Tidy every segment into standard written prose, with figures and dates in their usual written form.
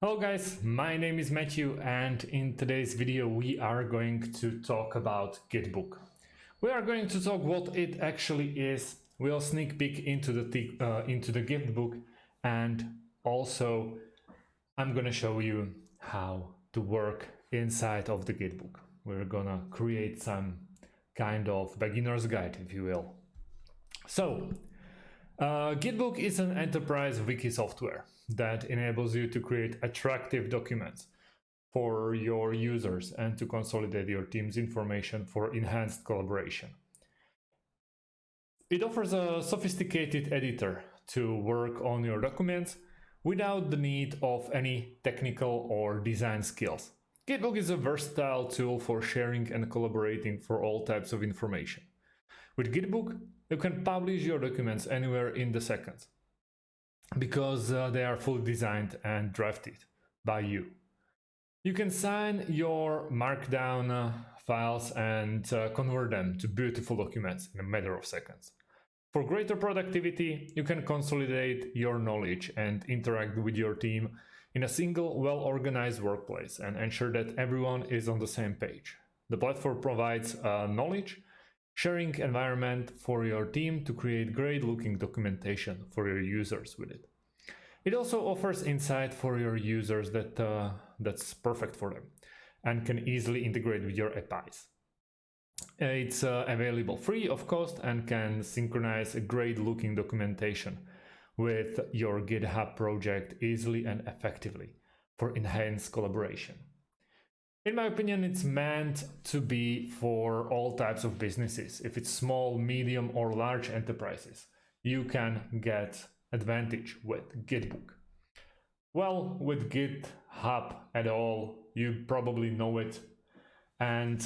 Hello guys, my name is Matthew and in today's video we are going to talk about Gitbook. We are going to talk what it actually is. We'll sneak peek into the Gitbook, and also I'm gonna show you how to work inside of the Gitbook. We're gonna create some kind of beginner's guide, if you will. So Gitbook is an enterprise wiki software that enables you to create attractive documents for your users and to consolidate your team's information for enhanced collaboration. It offers a sophisticated editor to work on your documents without the need of any technical or design skills. Gitbook is a versatile tool for sharing and collaborating for all types of information. With Gitbook, you can publish your documents anywhere in the seconds because they are fully designed and drafted by you. You can sign your markdown files and convert them to beautiful documents in a matter of seconds. For greater productivity, you can consolidate your knowledge and interact with your team in a single, well-organized workplace and ensure that everyone is on the same page. The platform provides knowledge sharing environment for your team to create great looking documentation for your users with it. It also offers insight for your users that's perfect for them and can easily integrate with your APIs. It's available free of cost and can synchronize a great looking documentation with your GitHub project easily and effectively for enhanced collaboration. In my opinion, it's meant to be for all types of businesses. If it's small, medium, or large enterprises, you can get advantage with Gitbook. Well, with GitHub at all, you probably know it. And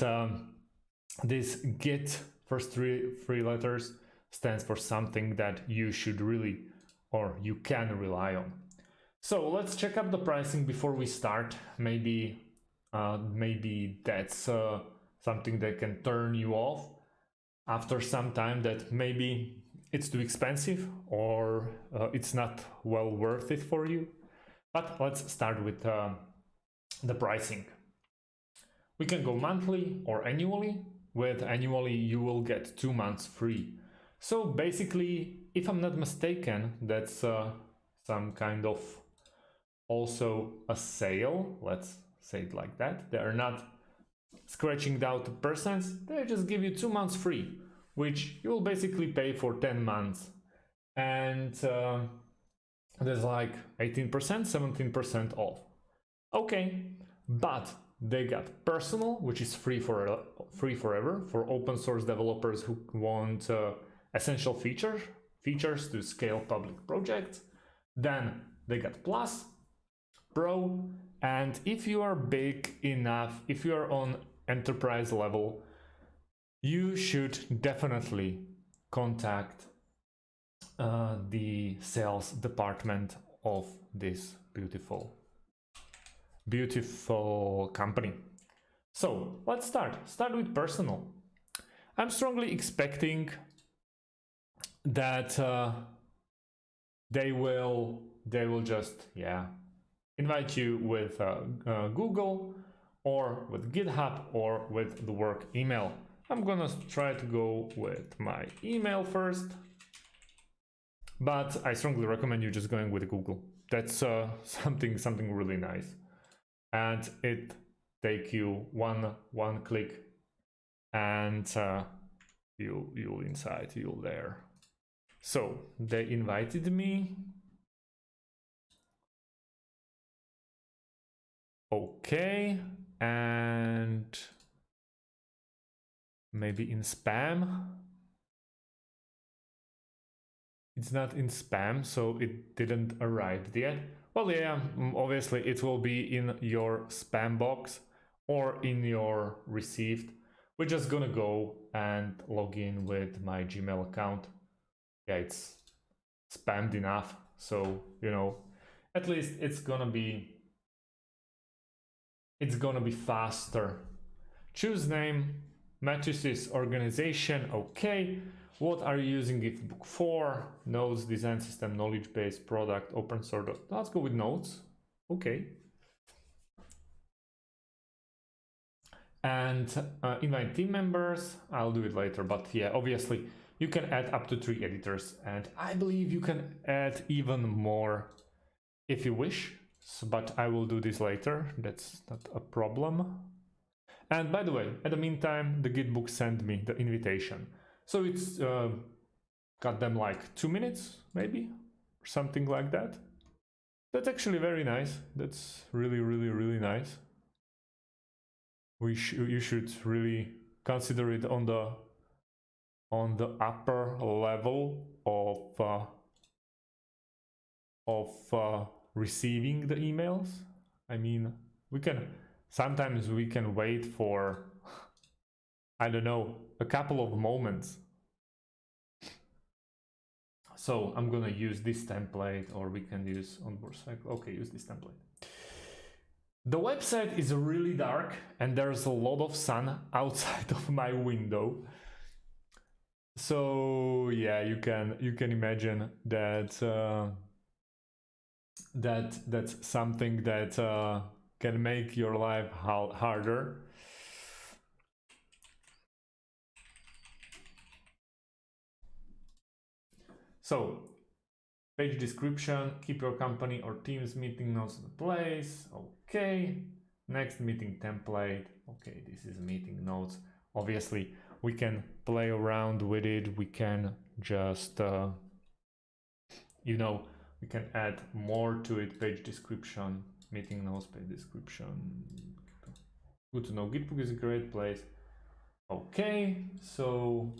this Git, first three letters, stands for something that you should really, or you can rely on. So let's check up the pricing before we start. Maybe that's something that can turn you off after some time, that maybe it's too expensive or it's not well worth it for you. But let's start with the pricing. We can go monthly or annually. With annually, you will get 2 months free. So basically, if I'm not mistaken, that's some kind of also a sale. Let's say it like that. They are not scratching out the percents, they just give you 2 months free, which you will basically pay for 10 months. And there's like 18%, 17% off. Okay, but they got personal, which is free forever for open source developers who want essential features to scale public projects. Then they got plus, pro, and if you are big enough, if you are on enterprise level, you should definitely contact the sales department of this beautiful company. So let's start with personal. I'm strongly expecting that they will just invite you with Google or with GitHub or with the work email. I'm gonna try to go with my email first, but I strongly recommend you just going with Google. That's something really nice, and it take you one click, and you'll there. So they invited me. Okay, and maybe in spam. It's not in spam, so it didn't arrive yet. Well, yeah, obviously it will be in your spam box or in your received. We're just gonna go and log in with my Gmail account. Yeah, it's spammed enough, so at least it's gonna be faster. Choose name, matches organization. Okay, what are you using Gitbook for? Notes, design system, knowledge base, product, open source. Let's go with notes. Okay. And invite team members. I'll do it later, but yeah, obviously you can add up to 3 editors, and I believe you can add even more if you wish. So, but I will do this later. That's not a problem. And by the way, at the meantime, the Gitbook sent me the invitation. So it's got them like 2 minutes, maybe, or something like that. That's actually very nice. That's really, really, really nice. You should really consider it on the upper level of receiving the emails. I mean, sometimes we can wait for, I don't know, a couple of moments. So I'm gonna use this template, or we can use onboard cycle. Okay, use this template. The website is really dark and there's a lot of sun outside of my window. So yeah, you can imagine that that's something that can make your life harder. So page description, keep your company or team's meeting notes in place. Okay. Next, meeting template. Okay, this is meeting notes. Obviously, we can play around with it. We can just, you know, we can add more to it. Page description, meeting notes, page description. Good to know. Gitbook is a great place. Okay, so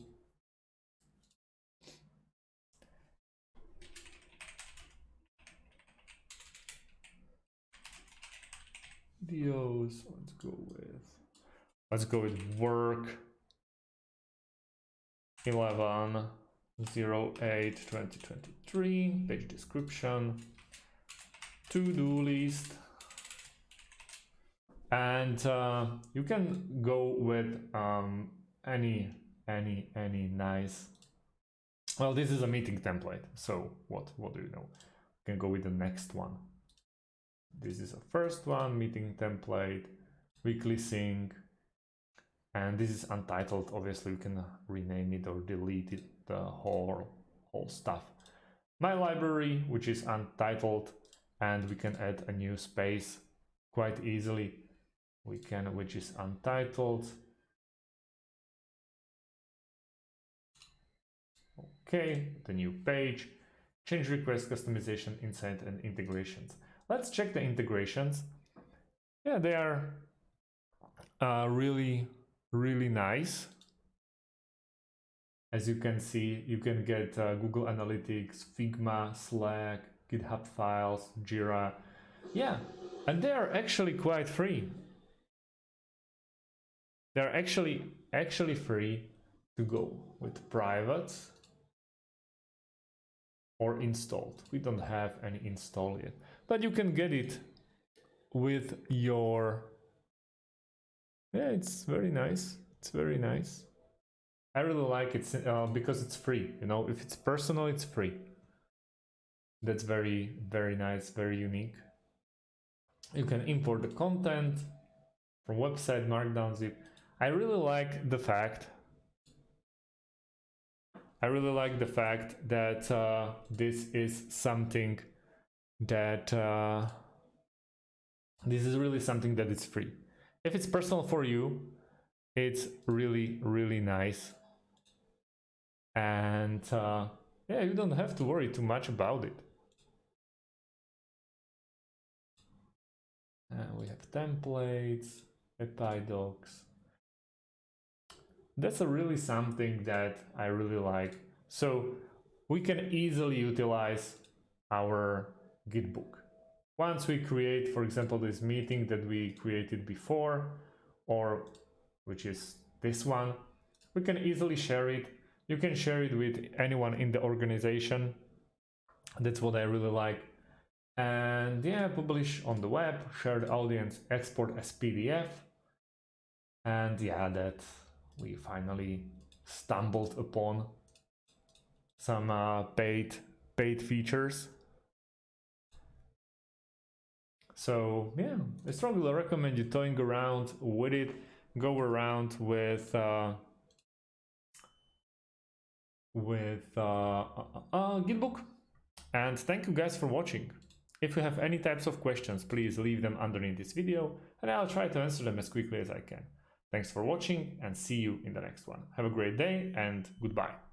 videos. Let's go with work 11/08/2023. Page description, to-do list, and you can go with any nice. Well, this is a meeting template, so what do you know? You can go with the next one. This is a first one, meeting template, weekly sync, and this is untitled. Obviously, you can rename it or delete it, the whole stuff. My library, which is untitled, and we can add a new space quite easily. We can, which is untitled. Okay, the new page, change request, customization, insight, and integrations. Let's check the integrations. Yeah, they are really nice. As you can see, you can get Google Analytics, Figma, Slack, GitHub files, Jira. Yeah, and they are actually quite free. They're actually free to go with private or installed. We don't have any install yet, but you can get it with your. Yeah, it's very nice. It's very nice. I really like it because it's free. You know, if it's personal, it's free. That's very nice, very unique. You can import the content from website, markdown, zip. I really like the fact that this is something that this is really something that is free. If it's personal for you, it's really nice, and yeah, you don't have to worry too much about it. We have templates, API docs. That's really something that I really like. So we can easily utilize our Gitbook. Once we create, for example, this meeting that we created before, or which is this one, we can easily share it. You can share it with anyone in the organization. That's what I really like. And yeah, publish on the web, share the audience, export as PDF. And yeah, that we finally stumbled upon some paid features. So yeah, I strongly recommend you toying around with it, go around with Gitbook. And thank you guys for watching. If you have any types of questions, please leave them underneath this video and I'll try to answer them as quickly as I can. Thanks for watching and see you in the next one. Have a great day and goodbye.